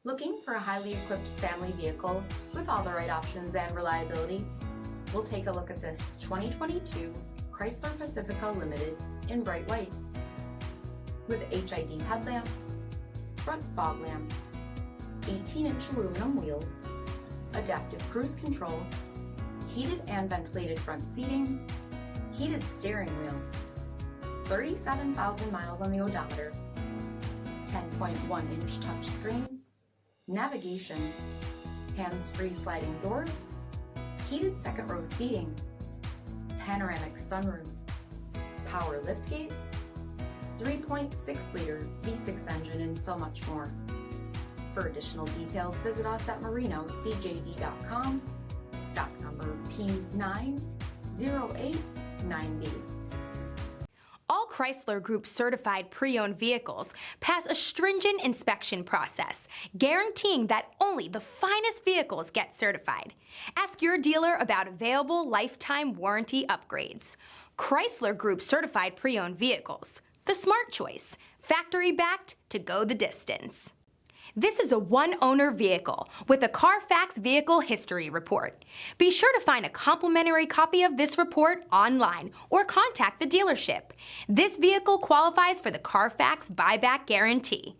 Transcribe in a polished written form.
Looking for a highly equipped family vehicle with all the right options and reliability? We'll take a look at this 2022 Chrysler Pacifica Limited in bright white. With HID headlamps, front fog lamps, 18-inch aluminum wheels, adaptive cruise control, heated and ventilated front seating, heated steering wheel, 37,000 miles on the odometer, 10.1-inch touchscreen, navigation, hands-free sliding doors, heated second row seating, panoramic sunroof, power liftgate, 3.6-liter V6 engine, and so much more. For additional details, visit us at marinocjd.com, stock number P9089B. All Chrysler Group certified pre-owned vehicles pass a stringent inspection process, guaranteeing that only the finest vehicles get certified. Ask your dealer about available lifetime warranty upgrades. Chrysler Group certified pre-owned vehicles, the smart choice, factory backed to go the distance. This is a one-owner vehicle with a CARFAX vehicle history report. Be sure to find a complimentary copy of this report online or contact the dealership. This vehicle qualifies for the CARFAX buyback guarantee.